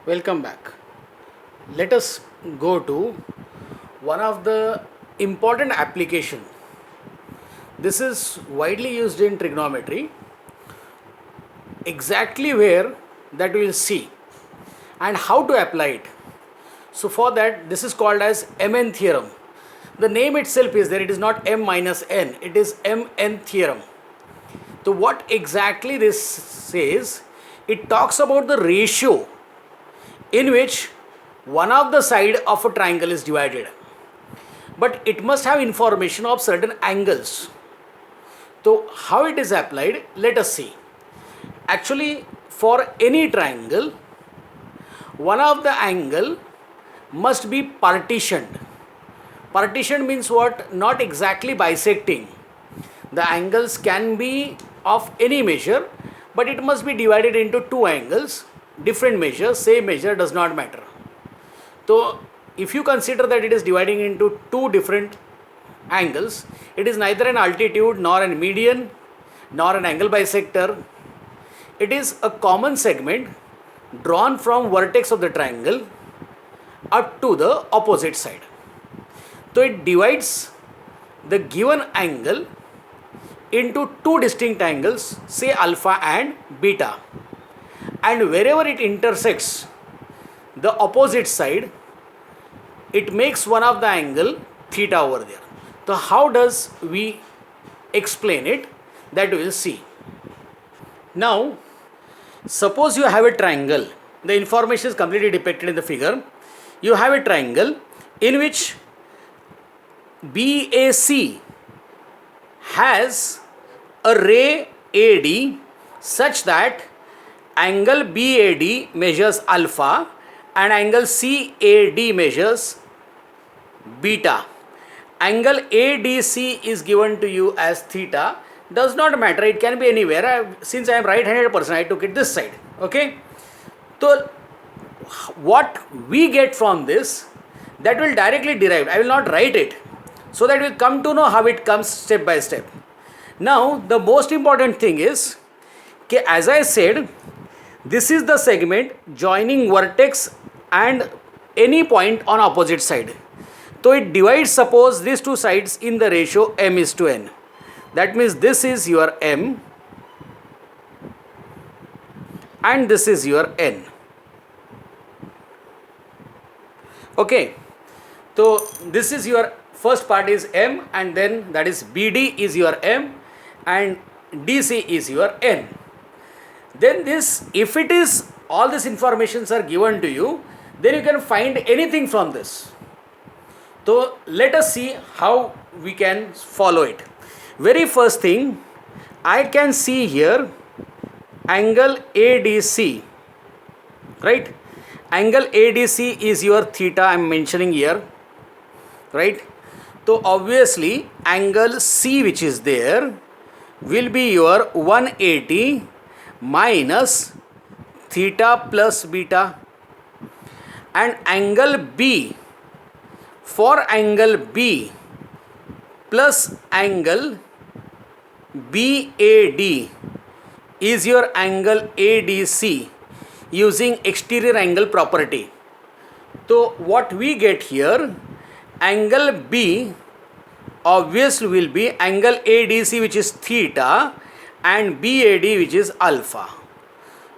Welcome back. Let us go to one of the important application. This is widely used in trigonometry, exactly where that we will see and how to apply it. So for that, this is called as MN theorem. The name itself is there, it is not M minus N, it is MN theorem. So what exactly this says, it talks about the ratio in which one of the side of a triangle is divided, but it must have information of certain angles. So how it is applied, let us see. Actually, for any triangle, one of the angle must be partitioned. Partition means what? Not exactly bisecting. The angles can be of any measure, but it must be divided into two angles. Different measure, same measure, does not matter. So if you consider that it is dividing into two different angles, it is neither an altitude nor a median nor an angle bisector. It is a common segment drawn from vertex of the triangle up to the opposite side. So it divides the given angle into two distinct angles, say alpha and beta, and wherever it intersects the opposite side, it makes one of the angle theta over there. So how does we explain it, that we will see. Now suppose you have a triangle, the information is completely depicted in the figure. You have a triangle in which BAC has a ray AD such that angle BAD measures alpha and angle CAD measures beta. Angle ADC is given to you as theta. Does not matter, it can be anywhere. Since I am right-handed person, I took it this side. Okay. So what we get from this, that will directly derive. I will not write it, so that we will come to know how it comes step by step. Now the most important thing is, as I said, this is the segment joining vertex and any point on opposite side. So it divides, suppose, these two sides in the ratio m is to n. That means this is your m and this is your n. Okay. So this is your first part is m, and then that is BD is your m and DC is your n. Then this, if it is all these informations are given to you, then you can find anything from this. So let us see how we can follow it. Very first thing, I can see here angle ADC, right? Angle ADC is your theta, I am mentioning here, right? So obviously angle C which is there will be your 180 minus theta plus beta, and angle B, for angle B plus angle BAD is your angle ADC using exterior angle property. So what we get here, angle B obviously will be angle ADC which is theta and BAD which is alpha.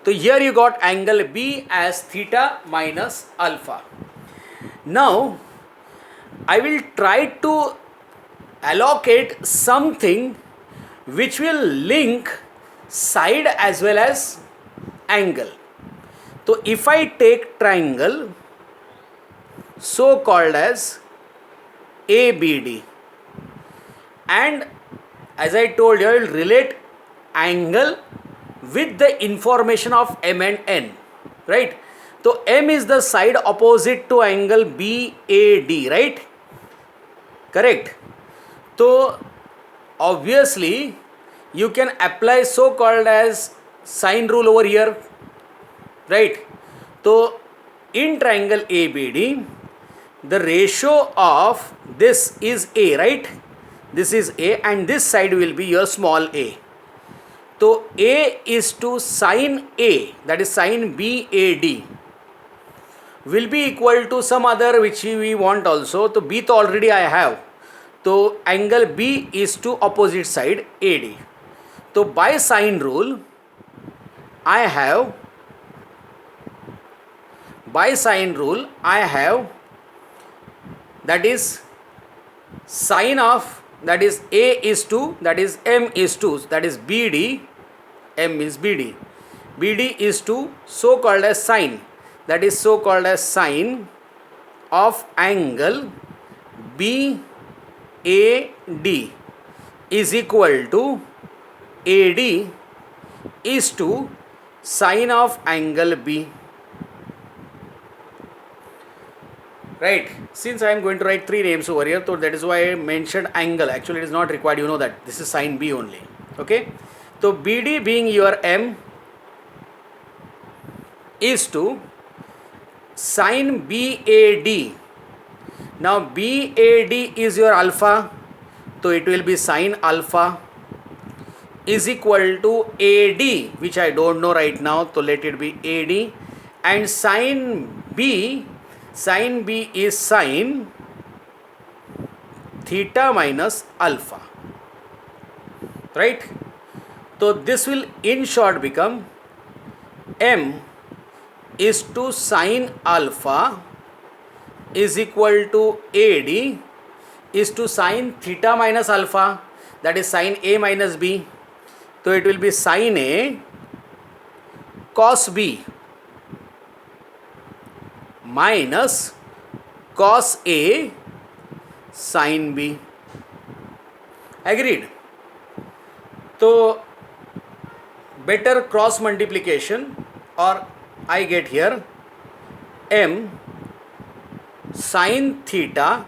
So here you got angle B as theta minus alpha. Now I will try to allocate something which will link side as well as angle. So if I take triangle so called as ABD, and as I told you, I will relate angle with the information of M and N, right? So M is the side opposite to angle BAD, right? Correct. So obviously you can apply so called as sine rule over here, right? So in triangle ABD, the ratio of this is A, right? This is A and this side will be your small a. So A is to sine A, that is sine BAD. will be equal to some other which we want also. So B तो already I have. तो angle B is to opposite side AD. So by sine rule I have that is sine of, that is A is to, that is M is to, that is BD, M is BD. BD is to so called as sine, that is so called as sine of angle BAD is equal to AD is to sine of angle B. Right, since I am going to write three names over here, so that is why I mentioned angle. Actually it is not required, you know that this is sine B only. Okay, so BD being your M is to sine BAD. Now BAD is your alpha, so it will be sine alpha is equal to AD, which I don't know right now, so let it be AD, and sine B is sine theta minus alpha, right? So this will in short become M is to sine alpha is equal to AD is to sine theta minus alpha, that is sine A minus B. So it will be sine A cos B minus cos A sin B. Agreed? So better cross multiplication, or I get here M sin theta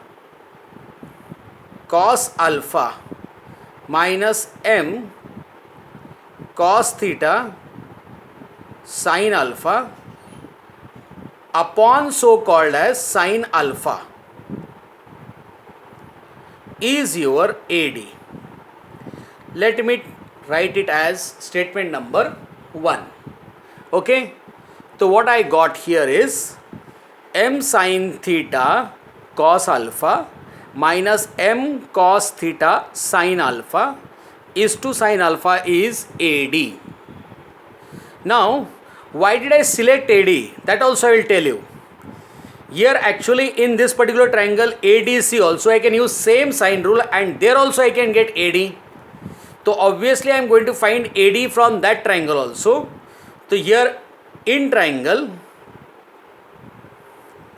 cos alpha minus M cos theta sin alpha upon so called as sin alpha is your AD. Let me write it as statement number 1. Okay, so what I got here is M sin theta cos alpha minus M cos theta sin alpha is to sin alpha is AD. Now why did I select AD? That also I will tell you. Here actually in this particular triangle ADC also I can use same sine rule, and there also I can get AD. So obviously I am going to find AD from that triangle also. So here in triangle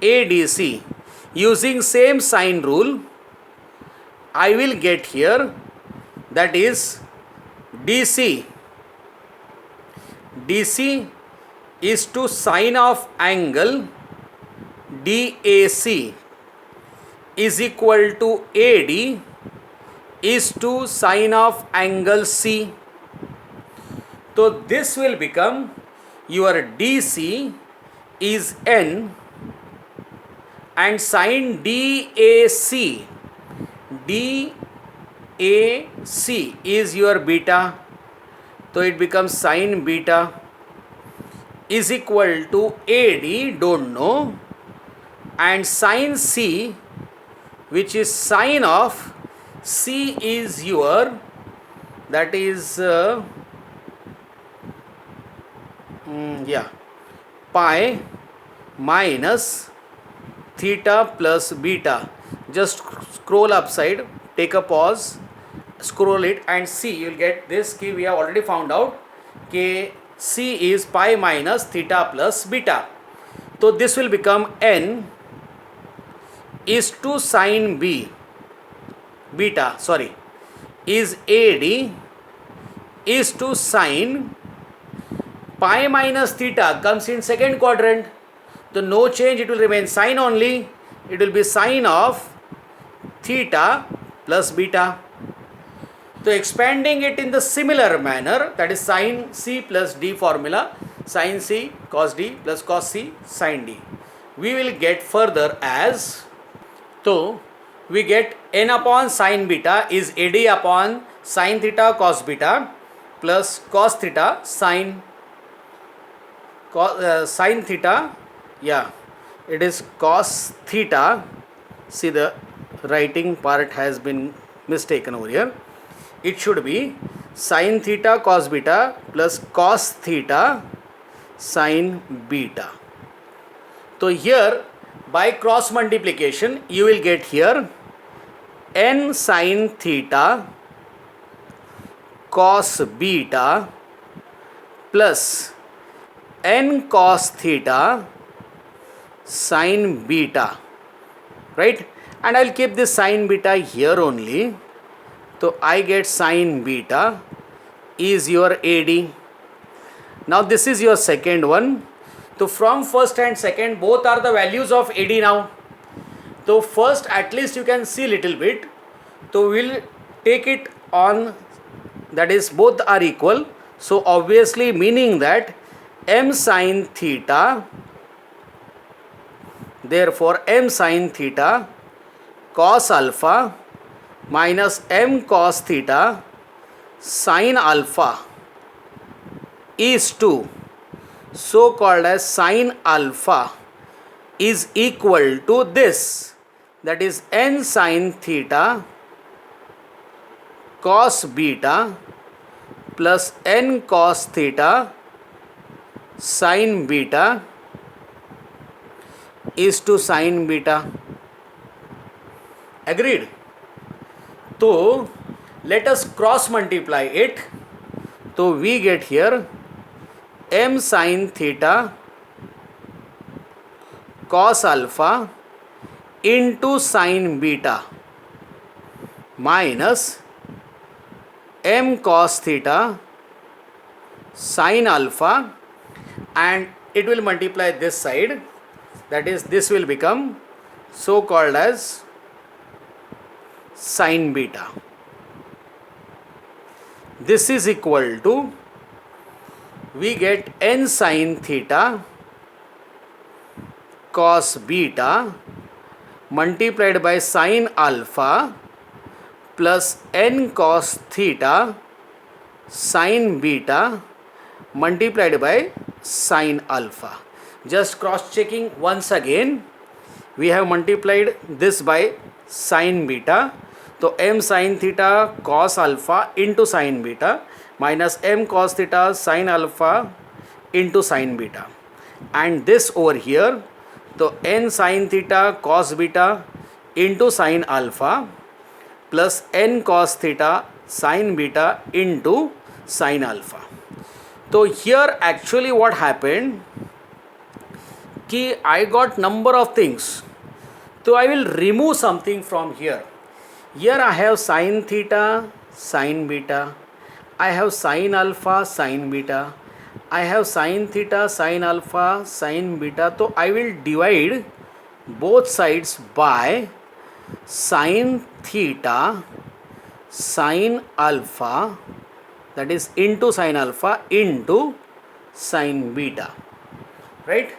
ADC using same sine rule I will get here, that is DC is to sine of angle DAC is equal to AD is to sine of angle C. So this will become your DC is N and sine DAC is your beta. So it becomes sine beta is equal to AD, don't know, and sine C, which is sine of C is your, that is pi minus theta plus beta. Just scroll upside, take a pause, scroll it and see, you will get this key. We have already found out K C is pi minus theta plus beta. So this will become N is to sine beta is AD is to sine pi minus theta comes in second quadrant. So no change, it will remain sine only. It will be sine of theta plus beta. So expanding it in the similar manner, that is sin C plus D formula, sin C cos D plus cos C sin D. We will get further as, so we get N upon sin beta is AD upon sin theta cos beta plus cos theta sin theta, it is cos theta. See, the writing part has been mistaken over here. It should be sin theta cos beta plus cos theta sin beta. So here by cross multiplication you will get here n sin theta cos beta plus n cos theta sin beta, right? And I'll keep this sin beta here only. So I get sin beta is your AD. Now this is your second one. So from first and second both are the values of AD now. So first at least you can see little bit. So we'll take it on, that is both are equal. So obviously meaning that m sin theta, therefore m sin theta cos alpha minus m cos theta sin alpha is to so called as sin alpha is equal to this, that is n sin theta cos beta plus n cos theta sin beta is to sin beta. Agreed? So let us cross multiply it. So we get here m sin theta cos alpha into sin beta minus m cos theta sin alpha, and it will multiply this side, that is this will become so called as sin beta. This is equal to, we get n sin theta cos beta multiplied by sin alpha plus n cos theta sin beta multiplied by sin alpha. Just cross checking once again. We have multiplied this by sin beta. So m sin theta cos alpha into sin beta minus m cos theta sin alpha into sin beta. And this over here, so n sin theta cos beta into sin alpha plus n cos theta sin beta into sin alpha. So here actually what happened, ki I got number of things. So I will remove something from here. Here I have sin theta sin beta, I have sin alpha sin beta, I have sin theta sin alpha sin beta. So I will divide both sides by sin theta sin alpha, that is into sin alpha into sin beta, right?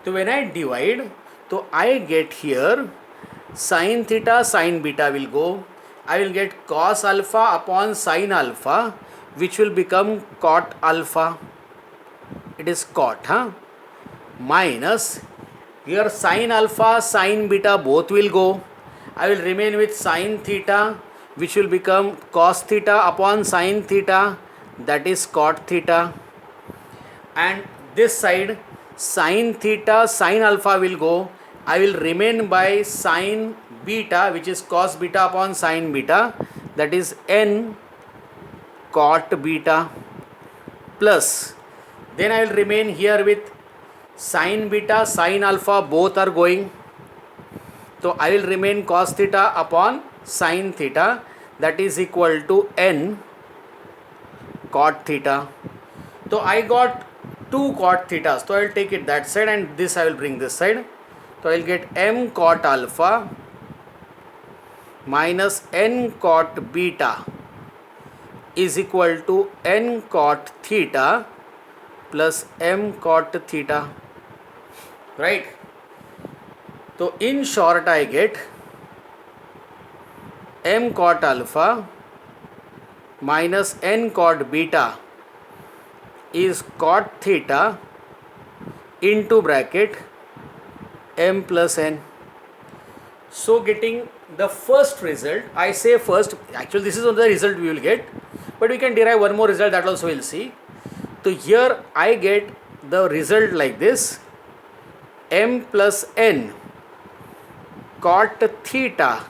So when I divide, so I get here sin theta sin beta will go, I will get cos alpha upon sin alpha, which will become cot alpha, it is cot, minus here sin alpha sin beta both will go, I will remain with sin theta, which will become cos theta upon sin theta, that is cot theta, and this side sin theta sin alpha will go, I will remain by sin beta, which is cos beta upon sin beta, that is n cot beta, plus then I will remain here with sin beta sin alpha both are going, so I will remain cos theta upon sin theta, that is equal to n cot theta. So I got 2 cot theta, so I will take it that side and this I will bring this side. So I will get m cot alpha minus n cot beta is equal to n cot theta plus m cot theta, right? So in short I get m cot alpha minus n cot beta is cot theta into bracket m plus n. So getting the first result, I say first, actually this is the result we will get, but we can derive one more result, that also we will see. So here I get the result like this: m plus n cot theta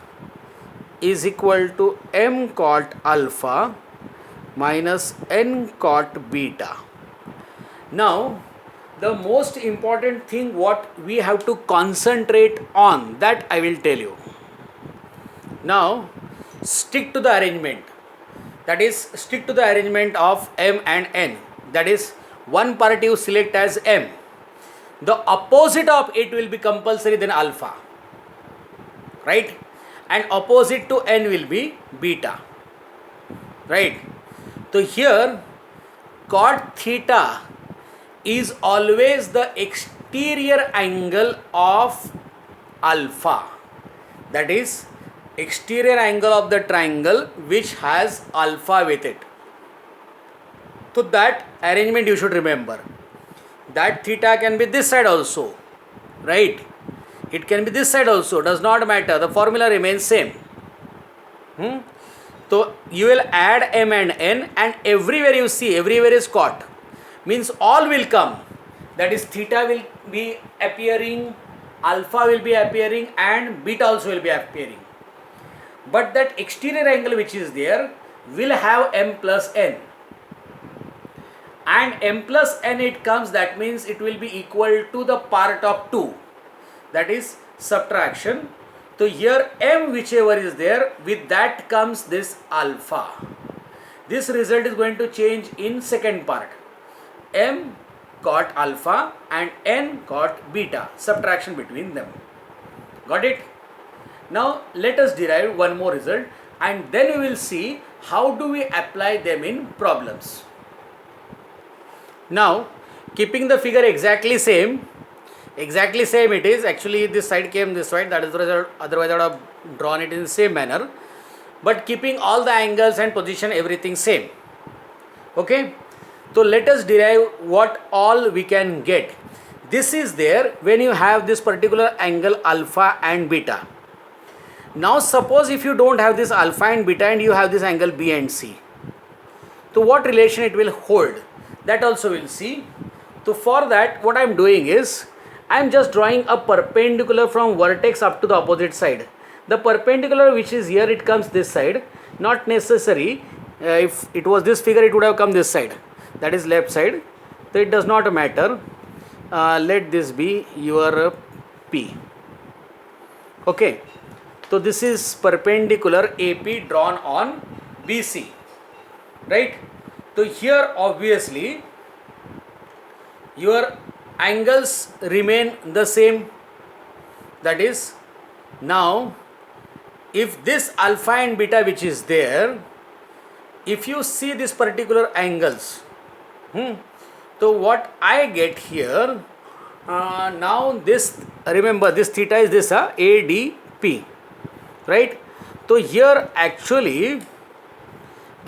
is equal to m cot alpha minus n cot beta. Now the most important thing what we have to concentrate on, that I will tell you. Now stick to the arrangement, that is stick to the arrangement of m and n, that is one part you select as m, the opposite of it will be compulsory then alpha, right, and opposite to n will be beta, right. So here cot theta is always the exterior angle of alpha, that is exterior angle of the triangle which has alpha with it. So that arrangement you should remember, that theta can be this side also, right, it can be this side also, does not matter, the formula remains same. So you will add m and n, and everywhere you see, everywhere is cot, means all will come, that is theta will be appearing, alpha will be appearing, and beta also will be appearing. But that exterior angle which is there will have m plus n, and m plus n it comes, that means it will be equal to the part of 2, that is subtraction. So here m whichever is there, with that comes this alpha. This result is going to change in second part, m cot alpha and n cot beta, subtraction between them. Got it? Now let us derive one more result, and then we will see how do we apply them in problems. Now keeping the figure exactly same it is, actually this side came this side, that is the result, otherwise I would have drawn it in the same manner, but keeping all the angles and position everything same. Okay, so let us derive what all we can get. This is there when you have this particular angle alpha and beta. Now suppose if you don't have this alpha and beta and you have this angle B and C, so what relation it will hold, that also we'll see. So for that what I am doing is, I am just drawing a perpendicular from vertex up to the opposite side. The perpendicular which is here, it comes this side, not necessary, if it was this figure it would have come this side, that is left side, so it does not matter. Let this be your P. Okay, so this is perpendicular AP drawn on BC, right. So here obviously your angles remain the same, that is, now if this alpha and beta which is there, if you see this particular angles, so what I get here, now this, remember this theta is this ADP, right. So here actually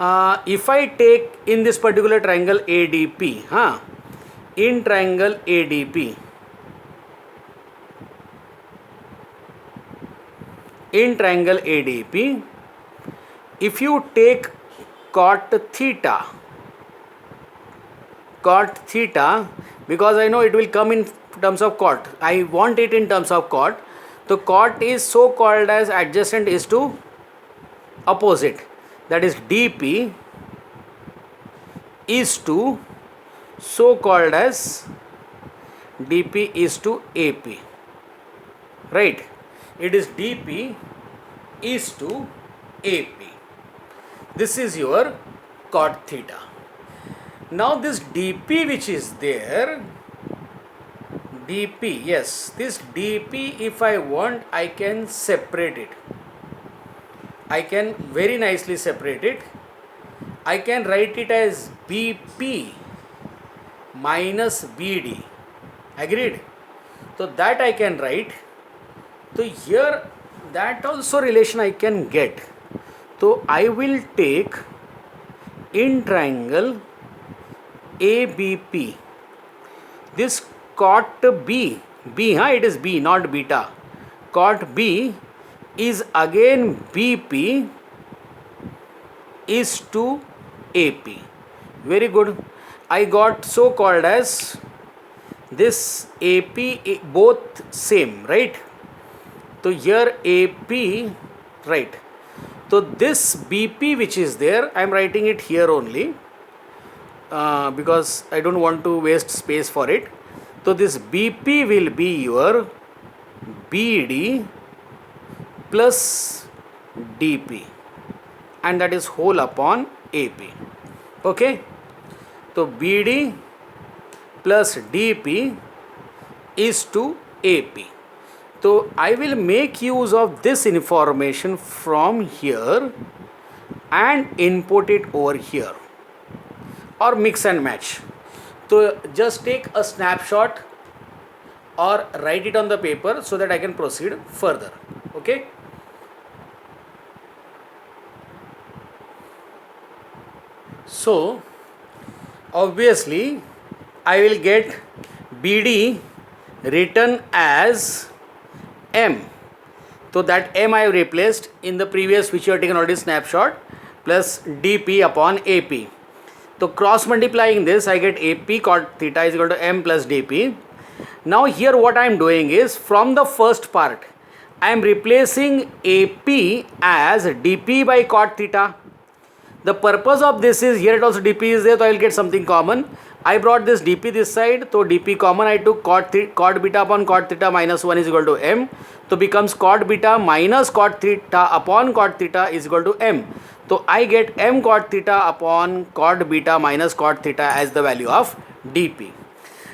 if I take in this particular triangle ADP, in triangle ADP, if you take cot theta, because I know it will come in terms of cot, I want it in terms of cot. So cot is so called as adjacent is to opposite, that is DP is to so called as DP is to AP, right, it is DP is to AP. This is your cot theta. Now this DP which is there, DP, yes, this DP if I want I can separate it, I can very nicely separate it. I can write it as BP minus BD, agreed. So that I can write. So here that also relation I can get. So I will take in triangle ABP, this cot B B, huh? It is B, not beta. Cot B is again BP is to AP. Very good. I got so called as this AP both same, right? So here AP, right? So this BP which is there, I am writing it here only because I don't want to waste space for it. So this BP will be your BD plus DP, and that is whole upon AP. Okay, so BD plus DP is to AP. So I will make use of this information from here and input it over here, or mix and match. So just take a snapshot or write it on the paper so that I can proceed further. Okay. So obviously I will get BD written as M. So that M I have replaced in the previous, which you have taken already snapshot, plus DP upon AP. So cross multiplying this, I get AP cot theta is equal to M plus DP. Now here what I am doing is, from the first part I am replacing AP as DP by cot theta. The purpose of this is, here it also DP is there, so I will get something common. I brought this DP this side, so DP common, I took cot beta upon cot theta minus 1 is equal to M. So becomes cot beta minus cot theta upon cot theta is equal to M. So I get M cot theta upon cot beta minus cot theta as the value of DP.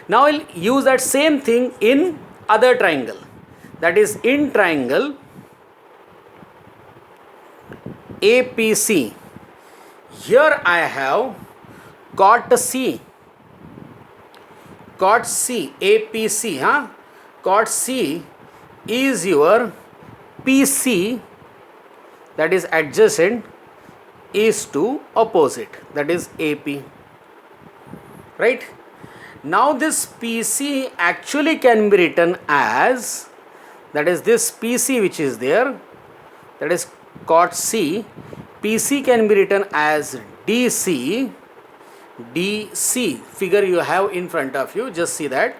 Now I will use that same thing in other triangle, that is in triangle APC. Here I have cot C, APC, huh? Cot C is your PC, that is adjacent, is to opposite, that is AP, right? Now this PC actually can be written as, that is this PC which is there, that is cot C, PC can be written as DC, figure you have in front of you, just see that,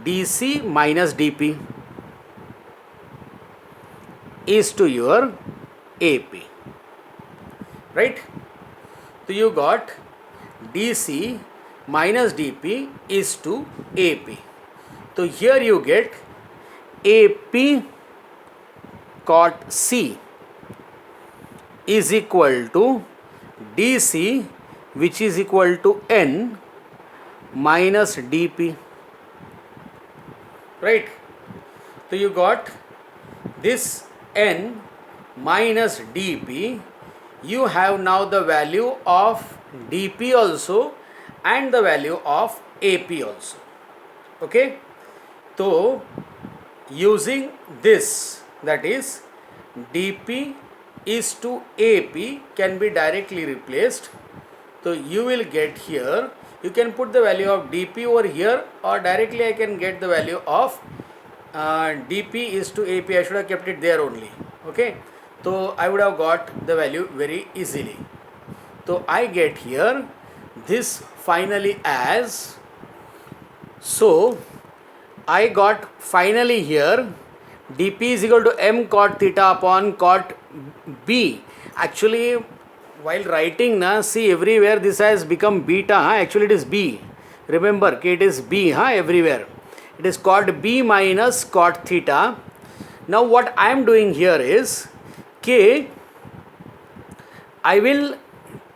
DC minus DP is to your AP, right? So you got DC minus DP is to AP. So here you get AP cot C is equal to DC, which is equal to N minus DP, right? So you got this N minus DP. You have now the value of DP also and the value of AP also. Okay, so using this, that is DP is to AP can be directly replaced. So you will get here, you can put the value of DP over here, or directly I can get the value of DP is to AP. I should have kept it there only. Okay, so I would have got the value very easily. So I get here this finally as, so I got finally here DP is equal to M cot theta upon cot B. Actually while writing see everywhere this has become beta, actually it is B. Remember it is B everywhere. It is cot B minus cot theta. Now what I am doing here is I will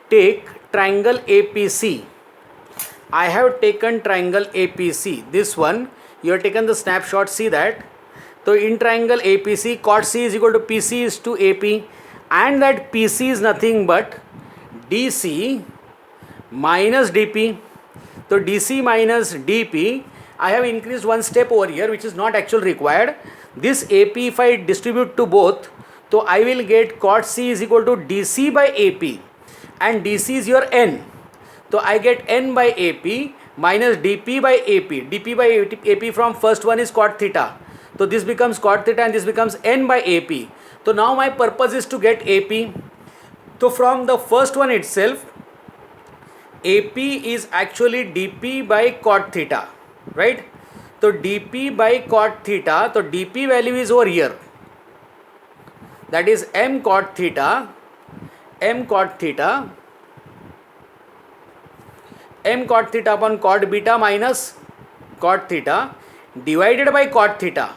take triangle APC. I have taken triangle APC. This one you have taken the snapshot, see that. So in triangle APC, cot C is equal to PC is to AP, and that PC is nothing but DC minus DP. So DC minus DP, I have increased one step over here which is not actually required. This AP if I distribute to both, so I will get cot C is equal to DC by AP, and DC is your N. So I get N by AP minus dp by ap. dp by ap from first one is cot theta. So this becomes cot theta and this becomes n by ap. So now my purpose is to get ap. So from the first one itself, ap is actually dp by cot theta, right? So dp by cot theta, so dp value is over here, that is m cot theta, m cot theta upon cot beta minus cot theta divided by cot theta.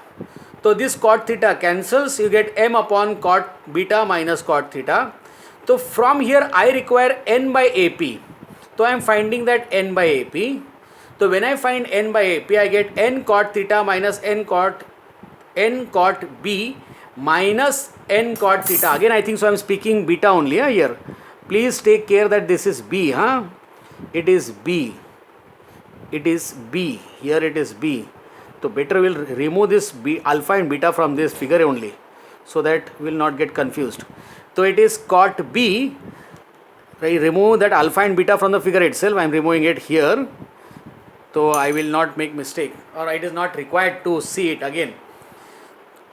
So this cot theta cancels, you get m upon cot beta minus cot theta. So from here I require n by ap. So I am finding that n by ap. So when I find n by ap, I get n cot theta minus n cot b minus n cot theta. Again I think so I am speaking beta only here. Please take care that this is b. It is b. It is b. Here it is b. So better we'll remove this b, alpha and beta from this figure only, so that we will not get confused. So it is cot b. I remove that alpha and beta from the figure itself. I am removing it here. So I will not make mistake, or it is not required to see it again.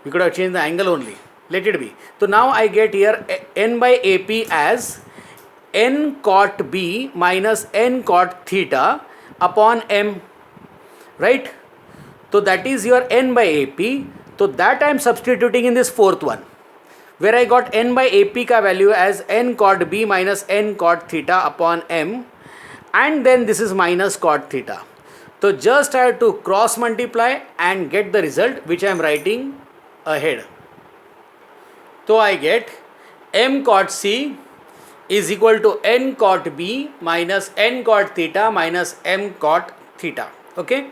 We could have changed the angle only. Let it be. So now I get here n by ap as n cot b minus n cot theta upon m, right? So that is your n by ap. So that I am substituting in this fourth one, where I got n by ap ka value as n cot b minus n cot theta upon m, and then this is minus cot theta. So just I have to cross multiply and get the result, which I am writing ahead. So I get m cot c is equal to n cot b minus n cot theta minus m cot theta. Okay,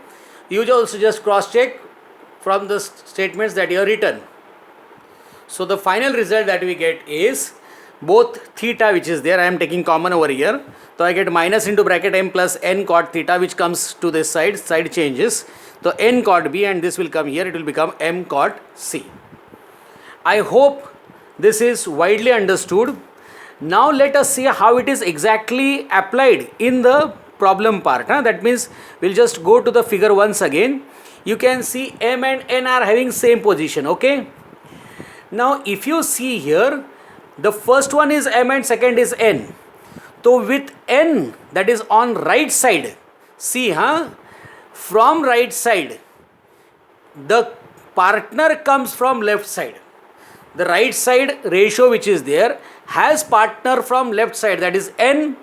you also just cross check from the statements that you have written. So the final result that we get is both theta, which is there, I am taking common over here. So I get minus into bracket m plus n cot theta, which comes to this side changes. So n cot b, and this will come here, it will become m cot c. I hope this is widely understood. Now let us see how it is exactly applied in the problem part. That means we'll just go to the figure once again. You can see m and n are having same position. Okay. Now if you see here, the first one is m and second is n. So with n, that is on right side, see from right side, the partner comes from left side. The right side ratio which is there has partner from left side, that is n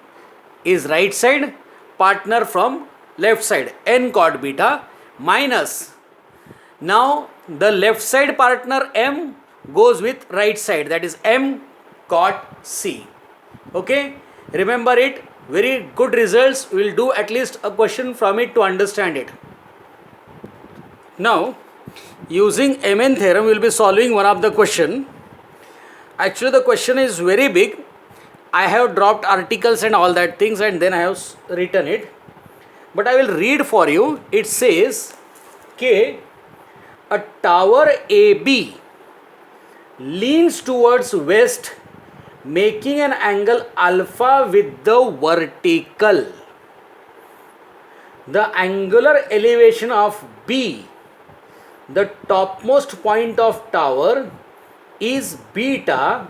is right side, partner from left side, n cot beta minus, now the left side partner m goes with right side, that is m cot c. Okay, remember it, very good results. We will do at least a question from it to understand it. Now using Mn theorem we will be solving one of the question. Actually the question is very big. I have dropped articles and all that things, and then I have written it, but I will read for you. It says K, a tower AB leans towards west, making an angle alpha with the vertical. The angular elevation of B, the topmost point of tower, is beta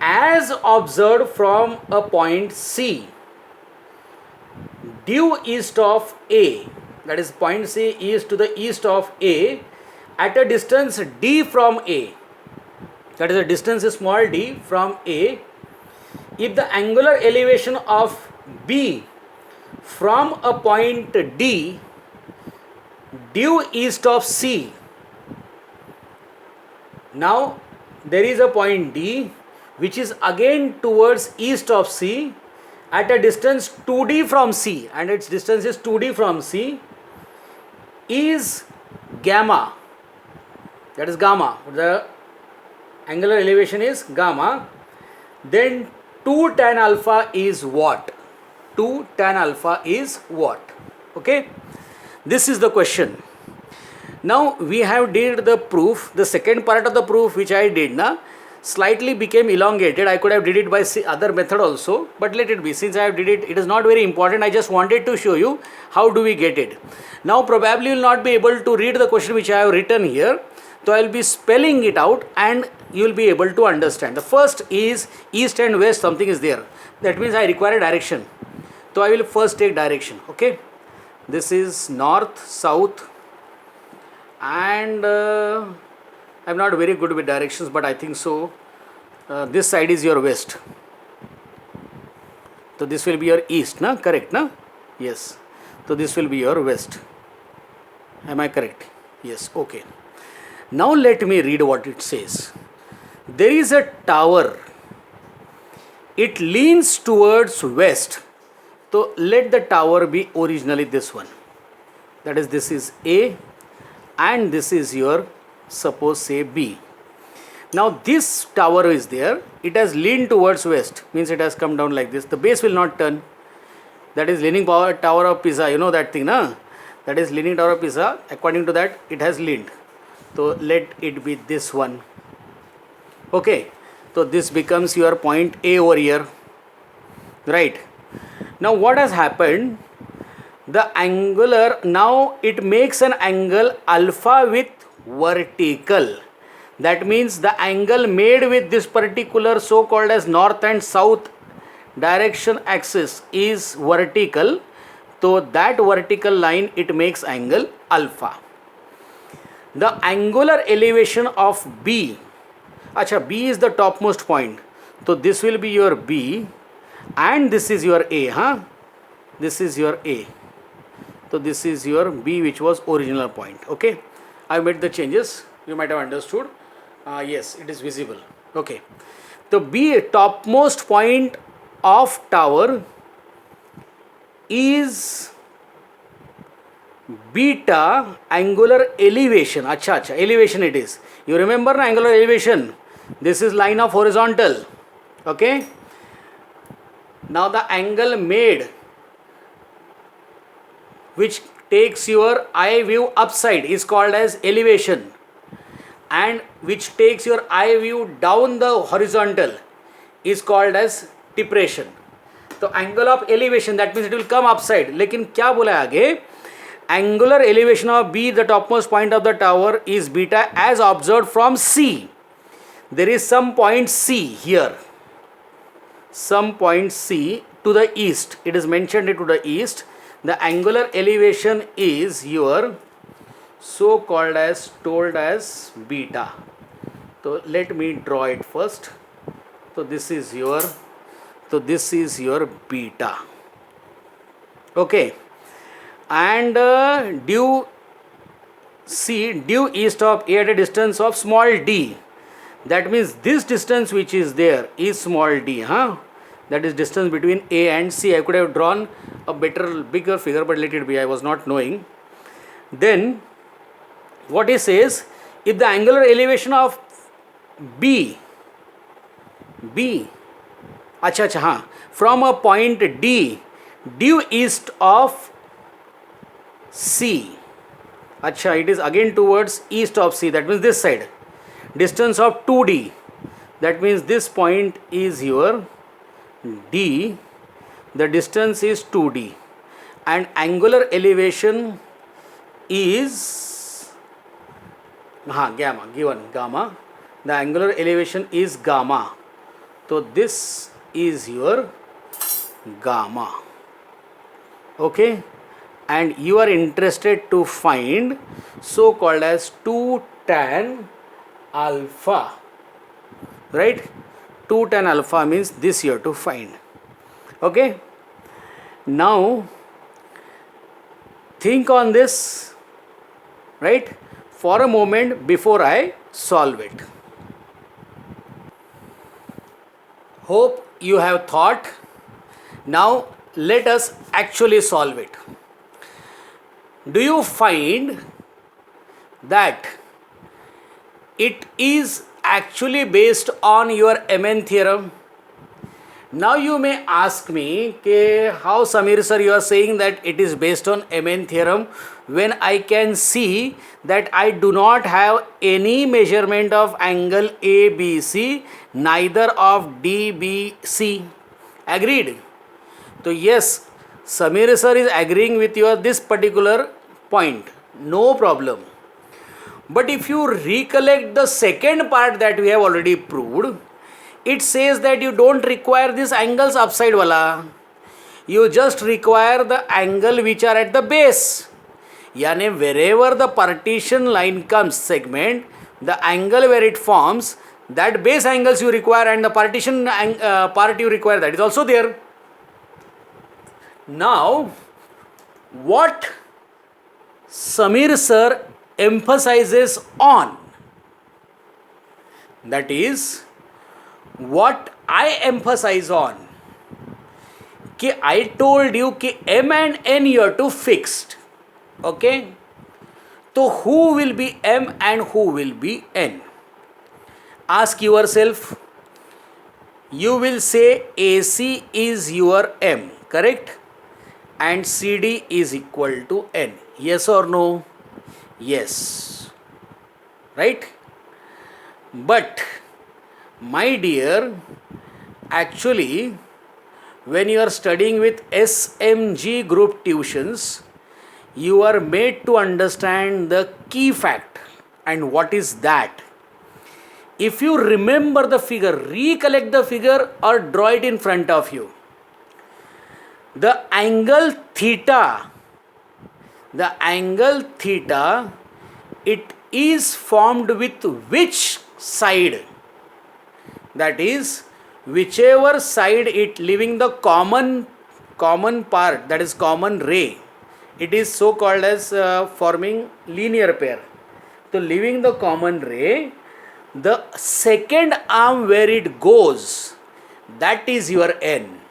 as observed from a point C due east of A, that is point C is to the east of A at a distance d from A, that is the distance is small d from A, if the angular elevation of B from a point D due east of C. Now there is a point D which is again towards east of C at a distance 2d from C, and its distance is 2d from C, is gamma, that is gamma, the angular elevation is gamma, then 2 tan alpha is what? 2 tan alpha is what? Okay, this is the question. Now we have did the proof, the second part of the proof which I did now. slightly became elongated. I could have did it by other method also, but let it be. Since I have did it, it is not very important. I just wanted to show you how do we get it. Now probably you will not be able to read the question which I have written here. So I will be spelling it out and you will be able to understand. The first is east and west, something is there. That means I require a direction. So I will first take direction. Okay. This is north, south, and I'm not very good with directions, but I think so. This side is your west. So this will be your east, na? Correct, na? Yes. So this will be your west. Am I correct? Yes. Okay. Now let me read what it says. There is a tower. It leans towards west. So let the tower be originally this one. That is, this is A and this is your, suppose say B. Now this tower is there. It has leaned towards west. Means it has come down like this. The base will not turn. That is leaning tower of Pisa. You know that thing, na? That is leaning tower of Pisa. According to that, it has leaned. So let it be this one. Okay. So this becomes your point A over here. Right. Now what has happened? The angular, now it makes an angle alpha with vertical. That means the angle made with this particular so called as north and south direction axis is vertical. So that vertical line, it makes angle alpha. The angular elevation of B. Acha, B is the topmost point. So this will be your B and this is your A. Huh? This is your A. So this is your B, which was original point. Okay. I made the changes. You might have understood. Yes, it is visible. Okay. So B, topmost point of tower is beta angular elevation. Acha, acha, elevation it is. You remember angular elevation? This is line of horizontal. Okay. Now the angle made which takes your eye view upside is called as elevation, and which takes your eye view down the horizontal is called as depression. So angle of elevation, that means it will come upside. लेकिन क्या बोला आगे? Angular elevation of B, the topmost point of the tower, is beta as observed from C. There is some point C here. Some point C to the east. It is mentioned to the east. The angular elevation is your so called as told as beta. So let me draw it first. So this is your beta. Okay. And due east of A at a distance of small d. That means this distance which is there is small d. Huh? That is distance between A and C. I could have drawn a bigger figure, but let it be. I was not knowing. Then what he says, if the angular elevation of B, from a point D, due east of C, it is again towards east of C, that means this side, distance of 2D, that means this point is your D, the distance is 2D, and angular elevation is gamma, the angular elevation is gamma. So this is your gamma. Okay, and you are interested to find so called as 2 tan alpha, right? 2 tan alpha means this you have to find. Okay, now think on this, right, for a moment before I solve it. Hope you have thought. Now let us actually solve it. Do you find that it is actually based on your MN theorem? Now you may ask me, how Samir sir you are saying that it is based on MN theorem when I can see that I do not have any measurement of angle ABC, neither of DBC. Agreed? So yes, Samir sir is agreeing with your this particular point. No problem. But if you recollect the second part that we have already proved, it says that you don't require these angles upside wala. You just require the angle which are at the base. Yani wherever the partition line comes segment, the angle where it forms, that base angles you require and the partition part you require, that is also there. Now, what Samir sir emphasizes on, that is what I emphasize on, I told you M and N you are to fixed. Okay, so who will be M and who will be N? Ask yourself. You will say AC is your M, correct? And CD is equal to N. Yes or no? Yes. Right? But my dear, actually when you are studying with SMG group tuitions, you are made to understand the key fact. And what is that? If you remember the figure, recollect the figure or draw it in front of you. The angle theta, it is formed with which side? That is, whichever side it leaving the common part, that is common ray, it is so called as forming linear pair. So leaving the common ray, the second arm where it goes, that is your N.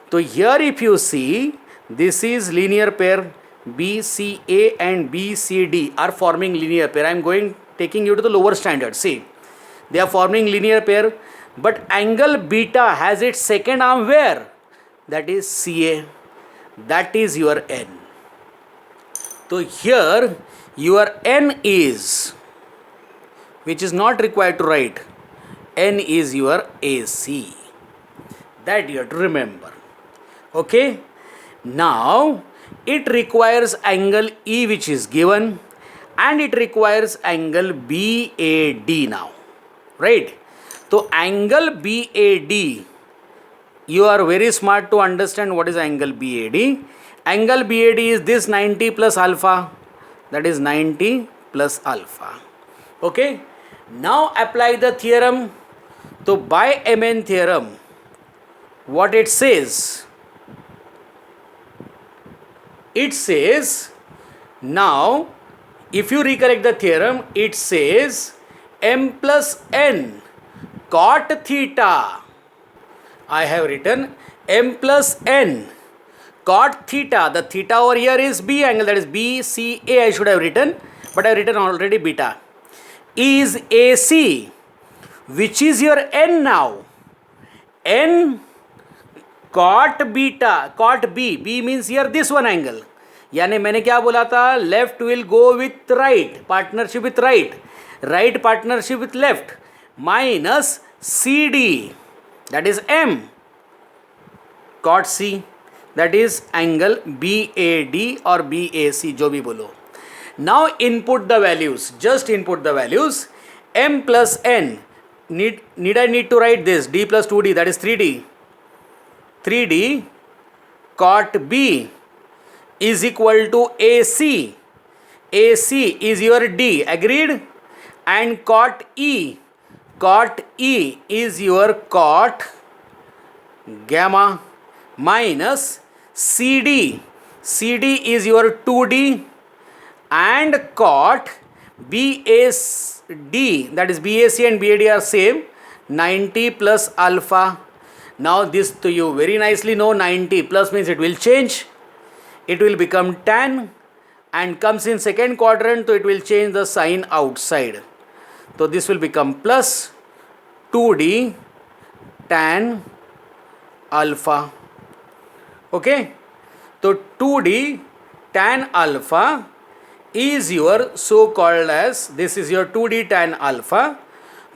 So here if you see, this is linear pair, BCA and BCD are forming linear pair. I am taking you to the lower standard. See, they are forming linear pair, but angle beta has its second arm where? That is CA. That is your N. So here your N is, which is not required to write, N is your AC. That you have to remember. Okay. Now it requires angle E which is given, and it requires angle BAD now. Right. So angle BAD, you are very smart to understand what is angle BAD. Angle BAD is this 90 plus alpha, that is 90 plus alpha. Okay. Now apply the theorem. So by MN theorem, what it says? It says, now if you recollect the theorem, it says M plus N cot theta. I have written M plus N cot theta. The theta over here is B angle, that is BCA I should have written, but I have written already beta. Is AC, which is your N now? N cot beta, cot B, B means here this one angle. यानी मैंने क्या बोला था, left will go with right, partnership with right, right partnership with left, minus CD, that is M cot C, that is angle BAD or BAC, जो भी बोलो. Now input the values, just input the values. M plus N, need I need to write this, D plus 2D, that is 3D. 3D cot B is equal to AC. AC is your D, agreed? And cot E is your cot gamma, minus CD is your 2D, and cot BAD, that is BAC and BAD are same, 90 plus alpha. Now this to you very nicely know, 90 plus means it will change, it will become tan, and comes in second quadrant, so it will change the sign outside. So this will become plus 2D tan alpha. Okay, so 2D tan alpha is your so called as, this is your 2D tan alpha.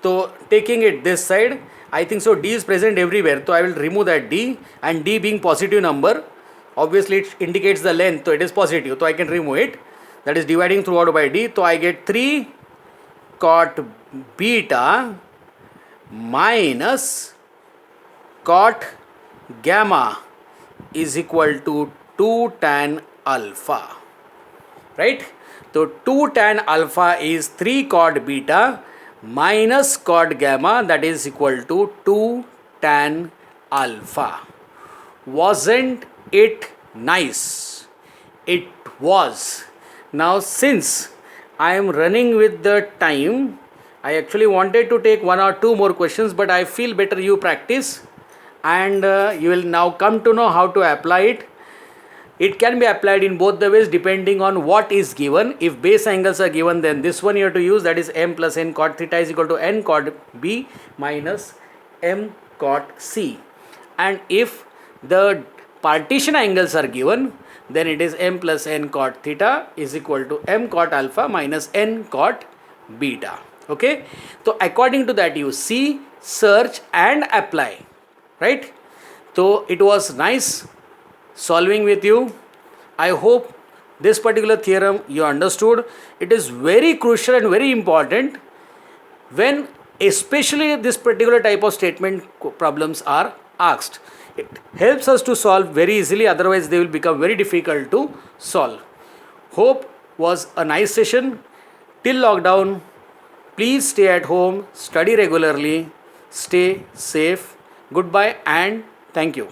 So taking it this side, I think so D is present everywhere, so I will remove that D, and D being positive number, obviously it indicates the length, so it is positive, so I can remove it, that is dividing throughout by D. So I get 3 cot beta minus cot gamma is equal to 2 tan alpha, right? So 2 tan alpha is 3 cot beta minus cot gamma, that is equal to 2 tan alpha. Wasn't it nice? It was. Now since I am running with the time, I actually wanted to take 1 or 2 more questions, but I feel better you practice, and you will now come to know how to apply it. It can be applied in both the ways depending on what is given. If base angles are given, then this one you have to use, that is m plus n cot theta is equal to n cot b minus m cot c. And if the partition angles are given, then it is m plus n cot theta is equal to m cot alpha minus n cot beta. Okay, so according to that you see, search and apply, right? So it was nice solving with you. I hope this particular theorem you understood. It is very crucial and very important when especially this particular type of statement problems are asked. It helps us to solve very easily, otherwise they will become very difficult to solve. Hope was a nice session. Till lockdown, please stay at home, study regularly, stay safe. Goodbye and thank you.